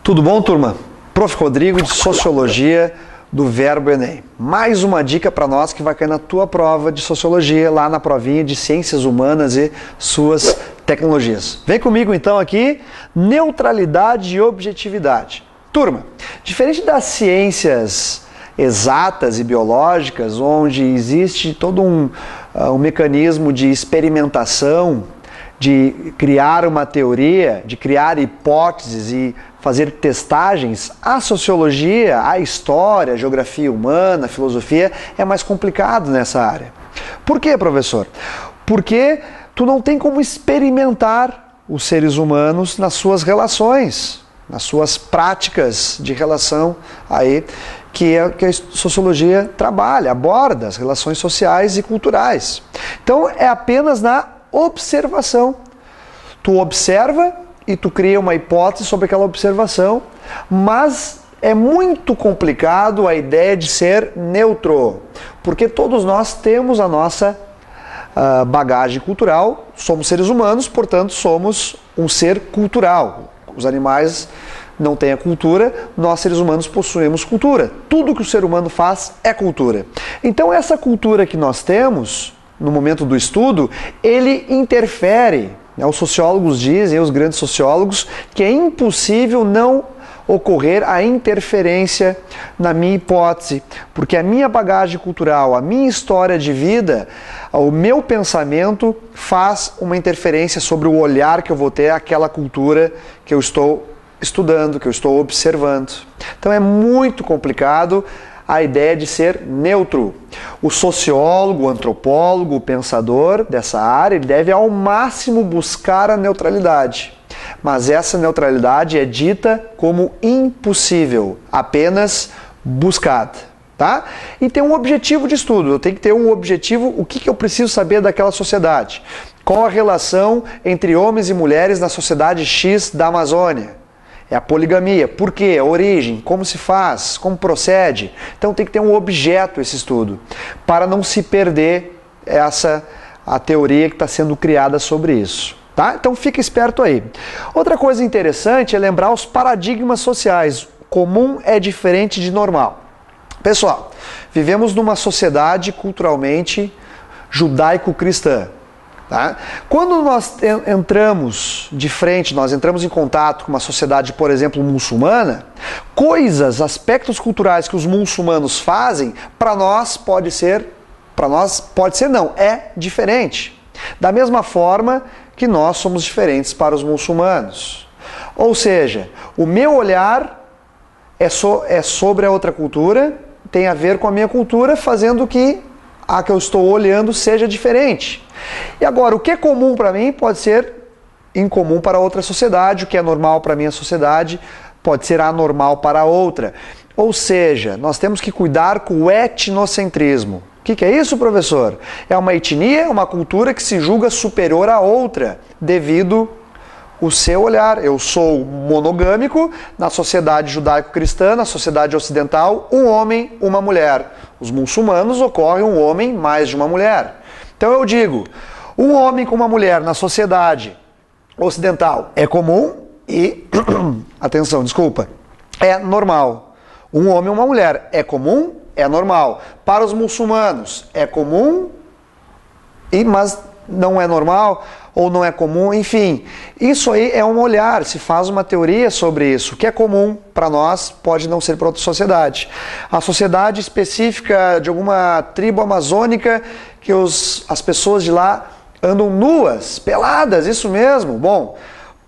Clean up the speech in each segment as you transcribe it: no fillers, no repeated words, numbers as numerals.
Tudo bom, turma? Prof. Rodrigo, de Sociologia do Verbo Enem. Mais uma dica para nós que vai cair na tua prova de Sociologia, lá na provinha de Ciências Humanas e suas tecnologias. Vem comigo então aqui, neutralidade e objetividade. Turma, diferente das ciências exatas e biológicas, onde existe todo um mecanismo de experimentação, de criar uma teoria, de criar hipóteses e fazer testagens, a sociologia, a história, a geografia humana, a filosofia é mais complicado nessa área. Por quê, professor? Porque tu não tem como experimentar os seres humanos nas suas relações, nas suas práticas de relação aí que a sociologia trabalha, aborda as relações sociais e culturais. Então é apenas na observação. Tu observa e tu cria uma hipótese sobre aquela observação, mas é muito complicado a ideia de ser neutro, porque todos nós temos a nossa bagagem cultural, somos seres humanos, portanto somos um ser cultural. Os animais não têm a cultura, nós seres humanos possuímos cultura. Tudo que o ser humano faz é cultura. Então essa cultura que nós temos no momento do estudo, ele interfere. Os sociólogos dizem, os grandes sociólogos, que é impossível não ocorrer a interferência na minha hipótese, porque a minha bagagem cultural, a minha história de vida, o meu pensamento faz uma interferência sobre o olhar que eu vou ter àquela cultura que eu estou estudando, que eu estou observando. Então é muito complicado a ideia de ser neutro. O sociólogo, o antropólogo, o pensador dessa área, ele deve ao máximo buscar a neutralidade. Mas essa neutralidade é dita como impossível, apenas buscada. Tá? E tem um objetivo de estudo, eu tenho que ter um objetivo, o que eu preciso saber daquela sociedade? Qual a relação entre homens e mulheres na sociedade X da Amazônia? É a poligamia. Por quê? A origem, como se faz, como procede. Então tem que ter um objeto esse estudo, para não se perder a teoria que está sendo criada sobre isso. Tá? Então fica esperto aí. Outra coisa interessante é lembrar os paradigmas sociais. Comum é diferente de normal. Pessoal, vivemos numa sociedade culturalmente judaico-cristã. Tá? Quando nós entramos de frente, nós entramos em contato com uma sociedade, por exemplo, muçulmana, aspectos culturais que os muçulmanos fazem, para nós pode ser não, é diferente. Da mesma forma que nós somos diferentes para os muçulmanos. Ou seja, o meu olhar é sobre a outra cultura, tem a ver com a minha cultura, fazendo que a que eu estou olhando seja diferente. E agora, o que é comum para mim pode ser incomum para outra sociedade, o que é normal para a minha sociedade pode ser anormal para outra. Ou seja, nós temos que cuidar com o etnocentrismo. O que é isso, professor? É uma etnia, uma cultura que se julga superior à outra, devido ao seu olhar. Eu sou monogâmico na sociedade judaico-cristã, na sociedade ocidental, um homem, uma mulher. Os muçulmanos ocorre um homem mais de uma mulher. Então eu digo, um homem com uma mulher na sociedade ocidental é comum e, atenção, desculpa, é normal. Um homem e uma mulher é comum, é normal. Para os muçulmanos é comum, mas não é normal ou não é comum, enfim. Isso aí é um olhar, se faz uma teoria sobre isso. O que é comum para nós pode não ser para outra sociedade. A sociedade específica de alguma tribo amazônica que as pessoas de lá andam nuas, peladas, isso mesmo. Bom,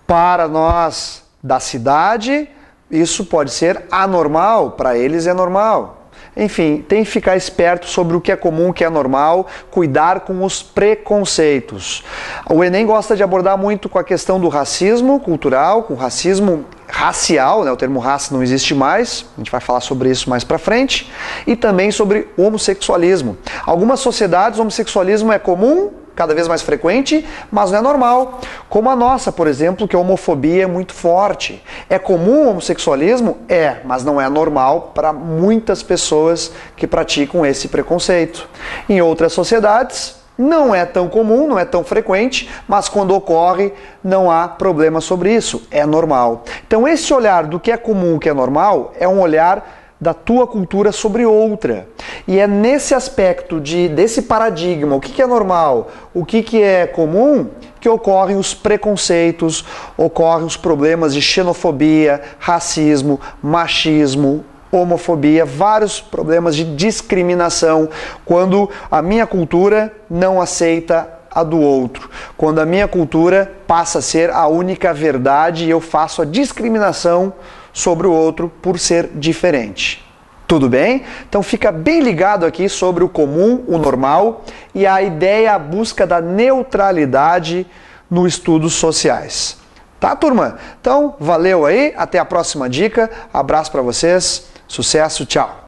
para nós da cidade, isso pode ser anormal, para eles é normal. Enfim, tem que ficar esperto sobre o que é comum, o que é normal, cuidar com os preconceitos. O Enem gosta de abordar muito com a questão do racismo cultural, com o racismo racial, né? O termo raça não existe mais, a gente vai falar sobre isso mais pra frente, e também sobre homossexualismo. Algumas sociedades o homossexualismo é comum, cada vez mais frequente, mas não é normal. Como a nossa, por exemplo, que a homofobia é muito forte. É comum o homossexualismo? É, mas não é normal para muitas pessoas que praticam esse preconceito. Em outras sociedades, Não é tão comum, não é tão frequente, mas quando ocorre, não há problema sobre isso, é normal. Então esse olhar do que é comum, o que é normal, é um olhar da tua cultura sobre outra. E é nesse aspecto desse paradigma, o que é normal, o que é comum, que ocorrem os preconceitos, ocorrem os problemas de xenofobia, racismo, machismo, homofobia, vários problemas de discriminação, quando a minha cultura não aceita a do outro, quando a minha cultura passa a ser a única verdade e eu faço a discriminação sobre o outro por ser diferente. Tudo bem? Então fica bem ligado aqui sobre o comum, o normal e a ideia, a busca da neutralidade nos estudos sociais. Tá, turma? Então, valeu aí, até a próxima dica, abraço para vocês, sucesso, tchau!